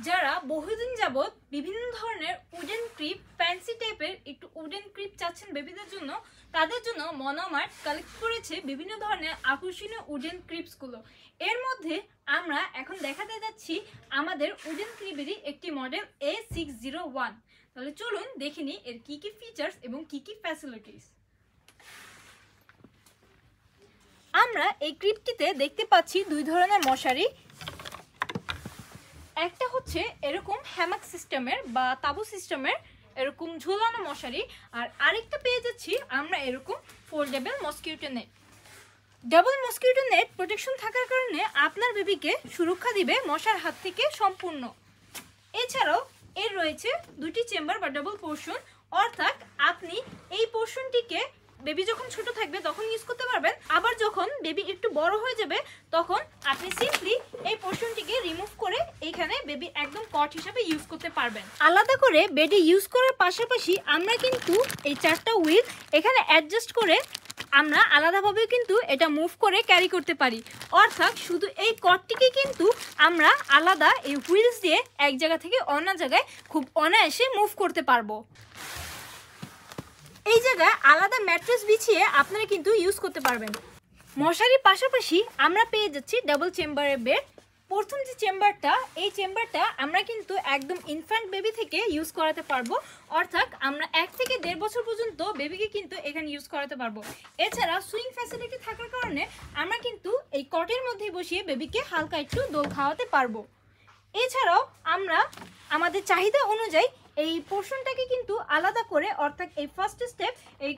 যারা বহুদিন যাবত বিভিন্ন ধরনের উডেন ক্রিপ ফ্যান্সি টাইপের একটু উডেন ক্রিপ চাচ্ছেন বেবিদের জন্য, তাদের জন্য মনোমার্ট কালেক্ট করেছে বিভিন্ন ধরনের আকর্ষণীয় উডেন ক্রিপসগুলো। এর মধ্যে আমরা এখন দেখাতে যাচ্ছি আমাদের উডেন ক্রিপেরই একটি মডেল A601। তাহলে চলুন দেখে নিই এর কি কি ফিচার্স এবং কি কি ফ্যাসিলিটিস। আমরা এই ক্রিপটিতে দেখতে পাচ্ছি দুই ধরনের মশারি। একটা হচ্ছে এরকম হ্যামাক সিস্টেমের বা তাবু সিস্টেমের এরকম ঝুলানো মশারি, আর আরেকটা পেয়ে যাচ্ছি আমরা এরকম foldable mosquito net. Double mosquito net protection থাকার কারণে আপনার বেবিকে সুরক্ষা দিবে মশার হাত থেকে সম্পূর্ণ। এছাড়াও এর রয়েছে দুটি চেম্বার বা ডাবল পোর্শন, অর্থাৎ আপনি এই পোর্শনটিকে বেবি যখন ছোট থাকবে তখন ইউজ করতে পারবেন, আবার যখন বেবি একটু বড় হয়ে যাবে তখন আপনি সিম্পলি এই পোর্শনটিকে রিমুভ করে এখানে বেবি একদম কট হিসাবে ইউজ করতে পারবেন। আলাদা করে বেডে ইউজ করার পাশাপাশি আমরা কিন্তু এই চারটা হুইল এখানে অ্যাডজাস্ট করে আমরা আলাদাভাবে কিন্তু এটা মুভ করে ক্যারি করতে পারি, অর্থাৎ শুধু এই কটটিকে কিন্তু আমরা আলাদা এই হুইলস দিয়ে এক জায়গা থেকে অন্য জায়গায় খুব অনায়াসে মুভ করতে পারবো। এই জায়গায় আলাদা ম্যাট্রেস বিছিয়ে আপনারা কিন্তু ইউজ করতে পারবেন। মশারির পাশাপাশি আমরা পেয়ে যাচ্ছি ডাবল চেম্বারের বেড। প্রথম যে চেম্বারটা, এই চেম্বারটা আমরা কিন্তু একদম ইনফ্যান্ট বেবি থেকে ইউজ করাতে পারবো, অর্থাৎ আমরা 1 থেকে 1.5 বছর পর্যন্ত বেবিকে কিন্তু এখানে ইউজ করাতে পারবো। এছাড়া সুইং ফ্যাসিলিটি থাকার কারণে আমরা কিন্তু এই কটের মধ্যে বসিয়ে বেবিকে হালকা একটু দোল খাওয়াতে পারবো। এছাড়াও আমরা আমাদের চাহিদা অনুযায়ী এই পোর্শনটাকে কিন্তু আলাদা করে, অর্থাৎ এই ফার্স্ট স্টেপ এই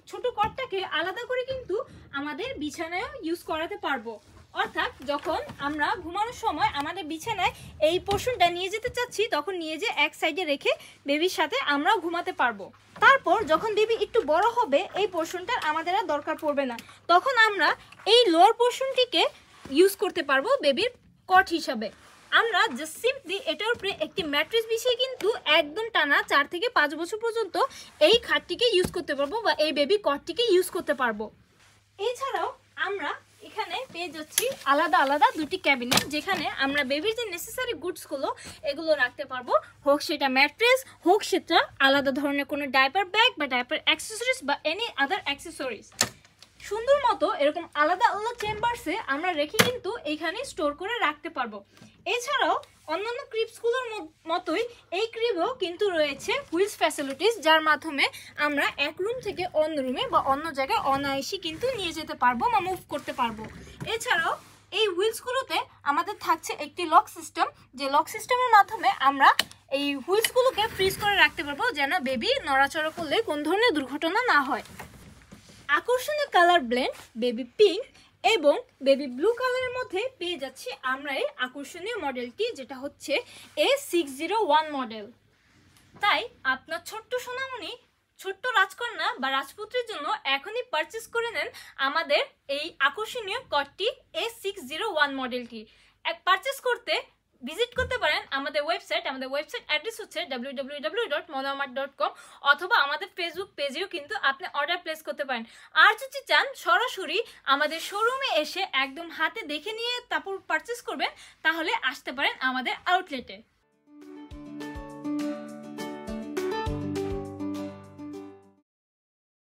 ছোট কটটাকে আলাদা করে কিন্তু আমাদের বিছানায় ইউজ করাতে পারবো, অর্থাৎ যখন আমরা ঘুমানোর সময় আমাদের বিছানায় এই পোর্শনটা নিয়ে যেতে চাচ্ছি তখন নিয়ে যে এক সাইডে রেখে বেবির সাথে আমরাও ঘুমাতে পারবো। তারপর যখন বেবি একটু বড় হবে এই পোর্শনটার আমাদের আর দরকার পড়বে না, তখন আমরা এই লোয়ার পোর্শনটিকে ইউজ করতে পারবো বেবির কট হিসাবে। আমরা জাস্ট সিম্পলি এটার উপরে একটি ম্যাট্রেস বিছিয়ে কিন্তু একদম টানা 4 থেকে 5 বছর পর্যন্ত এই খাটটিকে ইউজ করতে পারবো বা এই বেবি কটটিকে ইউজ করতে পারবো। এছাড়াও আমরা এখানে পেয়ে যাচ্ছি আলাদা আলাদা দুটি ক্যাবিনেট, যেখানে আমরা বেবির যে নেসেসারি গুডসগুলো এগুলো রাখতে পারবো, হোক সেটা ম্যাট্রেস, হোক সেটা আলাদা ধরনের কোনো ডাইপার ব্যাগ বা ডাইপার অ্যাক্সেসরিজ বা এনি আদার অ্যাক্সেসরিজ। সুন্দর মতো এরকম আলাদা আলাদা চেম্বারসে আমরা রেখে কিন্তু এইখানে স্টোর করে রাখতে পারবো। এছাড়াও অন্যান্য ক্রিপসগুলোর মতোই এই ক্রিপও কিন্তু রয়েছে হুইলস ফ্যাসিলিটিস, যার মাধ্যমে আমরা এক রুম থেকে অন্য রুমে বা অন্য জায়গায় অনায়াসে কিন্তু নিয়ে যেতে পারবো বা মুভ করতে পারবো। এছাড়াও এই হুইলসগুলোতে আমাদের থাকছে একটি লক সিস্টেম, যে লক সিস্টেমের মাধ্যমে আমরা এই হুইলসগুলোকে ফ্রিজ করে রাখতে পারবো যেন বেবি নড়াচড়া করলে কোন ধরনের দুর্ঘটনা না হয়। আকর্ষণীয় কালার ব্লেন্ড বেবি পিঙ্ক এবং বেবি ব্লু কালারের মধ্যে পেয়ে যাচ্ছি আমরা এই আকর্ষণীয় মডেলটি, যেটা হচ্ছে A601 মডেল। তাই আপনার ছোট্ট সোনামণি, ছোট্ট রাজকন্যা বা রাজপুত্রের জন্য এখনই পারচেস করে নেন আমাদের এই আকর্ষণীয় কটটি A601 মডেলটি। পারচেস করতে ভিজিট করতে পারেন আমাদের ওয়েবসাইট অ্যাড্রেস হচ্ছে www.monomart.com, অথবা আমাদের ফেসবুক পেজেও কিন্তু আপনি অর্ডার প্লেস করতে পারেন। আর যদি চান সরাসরি আমাদের শোরুমে এসে একদম হাতে দেখে নিয়ে তারপর পারচেস করবেন, তাহলে আসতে পারেন আমাদের আউটলেটে।